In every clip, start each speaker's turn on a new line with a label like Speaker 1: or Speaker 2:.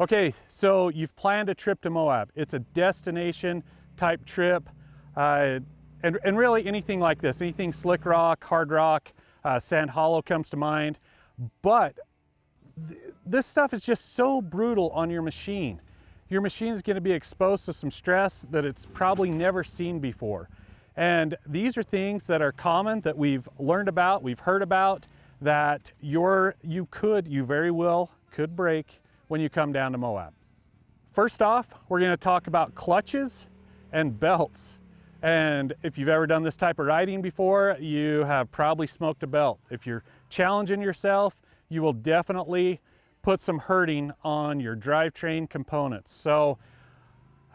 Speaker 1: Okay, so you've planned a trip to Moab. It's a destination type trip, and really anything like this, anything slick rock, hard rock, sand hollow comes to mind. But this stuff is just so brutal on your machine. Your machine is going to be exposed to some stress that it's probably never seen before. And these are things that are common, that we've learned about, we've heard about, that you very well could break when you come down to Moab. First off, we're going to talk about clutches and belts. And if you've ever done this type of riding before, you have probably smoked a belt. If you're challenging yourself, you will definitely put some hurting on your drivetrain components. So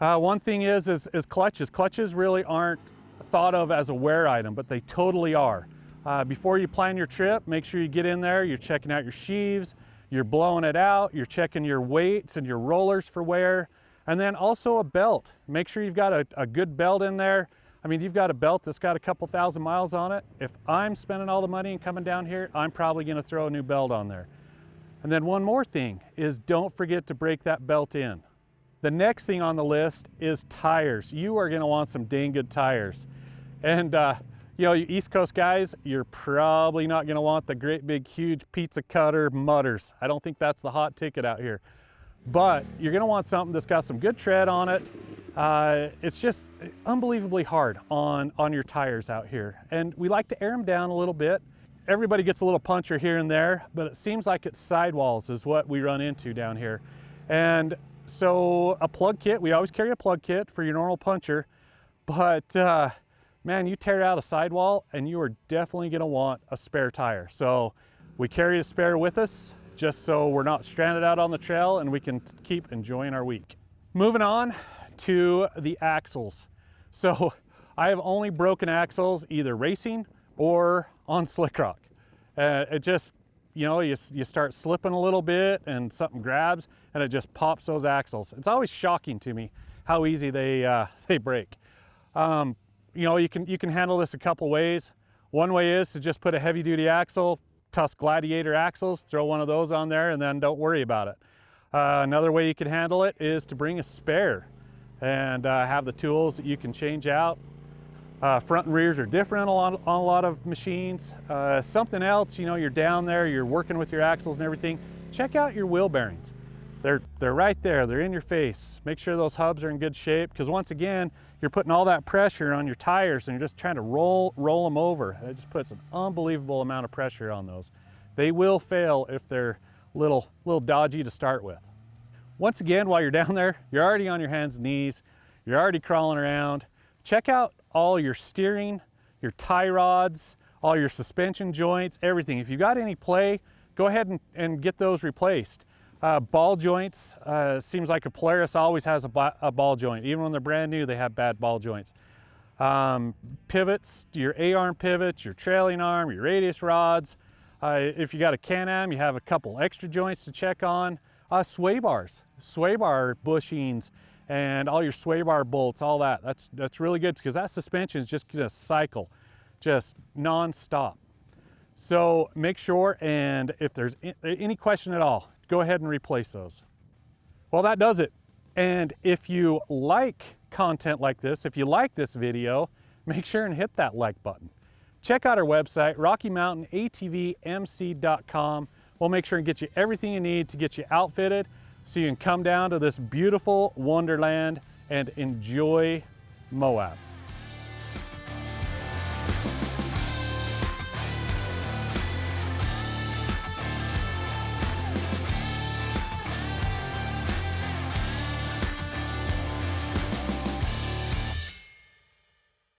Speaker 1: one thing is clutches. Clutches really aren't thought of as a wear item, but they totally are. Before you plan your trip, make sure you get in there, you're checking out your sheaves, you're blowing it out, you're checking your weights and your rollers for wear, and then also a belt. Make sure you've got a good belt in there. I mean, you've got a belt that's got a couple thousand miles on it. If I'm spending all the money and coming down here, I'm probably gonna throw a new belt on there. And then one more thing is, don't forget to break that belt in. The next thing on the list is tires. You are gonna want some dang good tires. And you know, you East Coast guys, you're probably not gonna want the great big huge pizza cutter mutters. I don't think that's the hot ticket out here. But you're gonna want something that's got some good tread on it. It's just unbelievably hard on your tires out here. And we like to air them down a little bit. Everybody gets a little puncture here and there, but it seems like it's sidewalls is what we run into down here. And so a plug kit, we always carry a plug kit for your normal puncture, but man, you tear out a sidewall and you are definitely gonna want a spare tire. So we carry a spare with us just so we're not stranded out on the trail and we can keep enjoying our week. Moving on to the axles. So I have only broken axles either racing or on slick rock. It just, you know, you start slipping a little bit and something grabs and it just pops those axles. It's always shocking to me how easy they break. You know, you can handle this a couple ways. One way is to just put a heavy duty axle, Tusk Gladiator axles, throw one of those on there and then don't worry about it. Another way you can handle it is to bring a spare and have the tools that you can change out. Front and rears are different on a lot of machines. Something else, you know, you're down there, you're working with your axles and everything, check out your wheel bearings. They're right there, they're in your face. Make sure those hubs are in good shape, because once again, you're putting all that pressure on your tires and you're just trying to roll them over. It just puts an unbelievable amount of pressure on those. They will fail if they're little dodgy to start with. Once again, while you're down there, you're already on your hands and knees, you're already crawling around. Check out all your steering, your tie rods, all your suspension joints, everything. If you've got any play, go ahead and get those replaced. Ball joints, seems like a Polaris always has a ball joint. Even when they're brand new, they have bad ball joints. Pivots, your A-arm pivots, your trailing arm, your radius rods. If you got a Can-Am, you have a couple extra joints to check on. Sway bars, sway bar bushings, and all your sway bar bolts, all that. That's really good, because that suspension is just gonna cycle, just non-stop. So make sure, and if there's any question at all, go ahead and replace those. Well, that does it. And if you like content like this, if you like this video, make sure and hit that like button. Check out our website, RockyMountainATVMC.com. We'll make sure and get you everything you need to get you outfitted so you can come down to this beautiful wonderland and enjoy Moab.